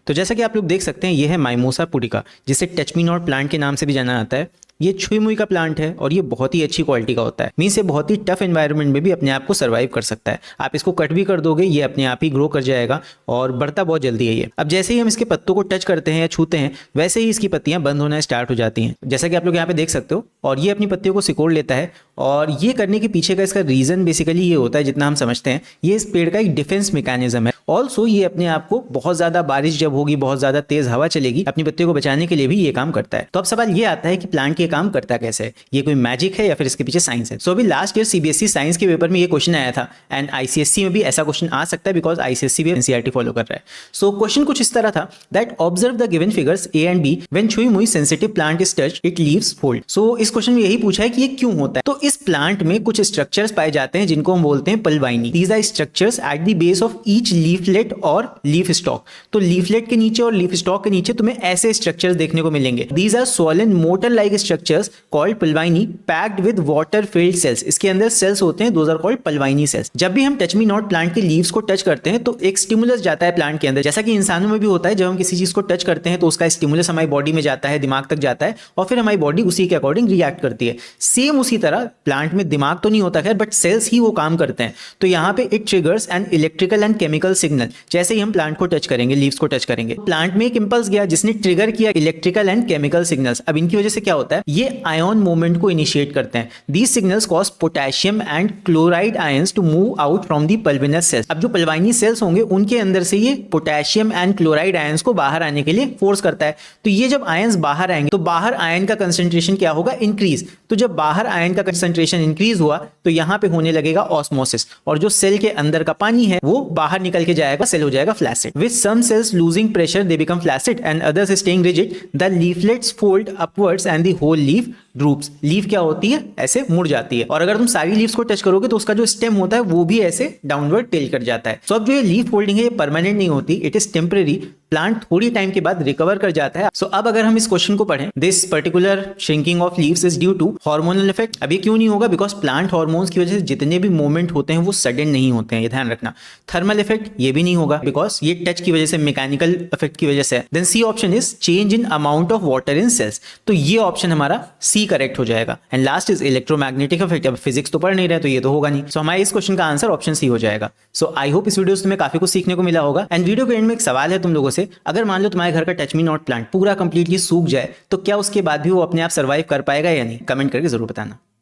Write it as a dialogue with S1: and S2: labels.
S1: तो जैसा कि आप लोग देख सकते हैं, ये है माइमोसा पुडिका, जिसे टच मी नॉट प्लांट के नाम से भी जाना जाता है। ये छुई मुई का प्लांट है और ये बहुत ही अच्छी क्वालिटी का होता है। मीन्स ये बहुत ही टफ एनवायरनमेंट में भी अपने आप को सर्वाइव कर सकता है। आप इसको कट भी कर दोगे, ये अपने आप ही ग्रो कर जाएगा और बढ़ता बहुत जल्दी है ये। अब जैसे ही हम इसके पत्तों को टच करते हैं या छूते हैं, वैसे ही इसकी पत्तियां बंद होना स्टार्ट हो जाती हैं, जैसा कि आप लोग यहाँ पे देख सकते हो। और ये अपनी पत्तियों को सिकोड़ लेता है, और ये करने के पीछे का इसका रीजन बेसिकली ये होता है, जितना हम समझते हैं, ये इस पेड़ का एक डिफेंस मैकेनिज्म है। ऑल्सो ये अपने आप को बहुत ज्यादा बारिश जब होगी, बहुत ज्यादा तेज हवा चलेगी, अपनी पत्तियों को बचाने के लिए भी ये काम करता है। तो अब सवाल ये आता है कि प्लांट ये काम करता कैसे है, ये कोई मैजिक है या फिर इसके पीछे साइंस है। सो अभी लास्ट ईयर सीबीएसई साइंस के पेपर में ये क्वेश्चन आया था, एंड आईसीएससी में भी ऐसा क्वेश्चन आ सकता है, बिकॉज आईसीएससी भी एनसीईआरटी फॉलो कर रहा है। सो क्वेश्चन कुछ इस तरह था, that observe the given figures A and B when छुई मुई sensitive plant is touched it leaves fold. So इस क्वेश्चन में यही पूछा है कि ये क्यों होता है। तो इस प्लांट में कुछ स्ट्रक्चर्स पाए जाते हैं जिनको हम बोलते हैं pulvini. These are structures at the base of each leaflet और लीफ स्टॉक। तो लीफलेट के नीचे और लीफ स्टॉक के नीचे तुम्हें ऐसे स्ट्रक्चर्स देखने को मिलेंगे। These are swollen motor like structures called pulvini packed with water filled cells. इसके अंदर सेल्स होते हैं, those are called pulvini cells. जब भी हम टच मी नॉट प्लांट के लीव्स को टच करते हैं तो एक स्टिमुलस जाता है प्लांट के अंदर, जैसा कि इंसानों में भी होता है। जब हम किसी चीज को टच करते हैं तो उसका स्टिमुलस हमारी बॉडी में जाता है, दिमाग तक जाता है, और फिर हमारी बॉडी उसी के अकॉर्डिंग रिएक्ट करती है। सेम उसी तरह प्लांट में दिमाग तो नहीं होता खैर, बट सेल्स ही वो काम करते हैं। तो यहाँ पे it triggers an electrical and chemical signal. जैसे ही हम प्लांट को टच करेंगे, लीव्स को टच करेंगे, प्लांट में एक इंपल्स गया जिसने ट्रिगर किया इलेक्ट्रिकल एंड केमिकल सिग्नल्स। अब इनकी वजह से क्या होता है, ये आयन मूवमेंट को इनिशिएट करते हैं। These signals cause potassium and chloride ions to move out from the pulvinus cells. अब जो पल्वाइनी सेल्स होंगे उनके अंदर से ये पोटेशियम एंड क्लोराइड आयंस को बाहर आने के लिए फोर्स करता है। तो ये जब आयंस बाहर आएंगे तो बाहर आयन का कंसंट्रेशन क्या होगा, इंक्रीज। तो जब बाहर आयन का कंसंट्रेशन इंक्रीज हुआ तो यहाँ पे होने लगेगा ऑस्मोसिस, और जो सेल के अंदर का पानी है वो बाहर निकल के जाएगा, सेल हो जाएगा flaccid. With some cells losing pressure they become flaccid and others staying rigid. The leaflets fold upwards and the whole leaf droops. Leaf क्या होती है, ऐसे मुड़ जाती है, और अगर तुम सारी लीव्स को टच करोगे तो उसका जो स्टेम होता है वो भी ऐसे डाउनवर्ड टिल्ट कर जाता है। सो अब जो ये लीफ फोल्डिंग है ये परमानेंट नहीं होती, इट इज टेम्परेरी। प्लांट थोड़ी टाइम के बाद रिकवर कर जाता है। सो अब अगर हम इस क्वेश्चन को पढ़ें, this particular shrinking of leaves is due to hormonal effect. अब ये क्यों नहीं होगा, बिकॉज प्लांट हार्मोन्स की वजह से जितने भी मूवमेंट होते हैं वो सडन नहीं होते हैं, ये ध्यान रखना। थर्मल इफेक्ट ये भी नहीं होगा, बिकॉज ये टच की वजह से, मैकेनिकल इफेक्ट की वजह से। Then C option is change in amount of water in cells. तो ये ऑप्शन हमारा सी करेक्ट हो जाएगा। And last is electromagnetic effect. अब फिजिक्स तो पढ़ नहीं रहे तो ये तो होगा नहीं। सो हमारे इस क्वेश्चन का आंसर ऑप्शन सी हो जाएगा। सो आई होप इस वीडियो से तुम्हें काफी कुछ सीखने को मिला होगा। एंड वीडियो के एंड में एक सवाल है तुम लोगों से, अगर मान लो तुम्हारे घर का टच मी नॉट प्लांट पूरा कंप्लीटली सूख जाए तो क्या उसके बाद भी वो अपने आप सर्वाइव कर पाएगा या नहीं, कमेंट करके जरूर बताना।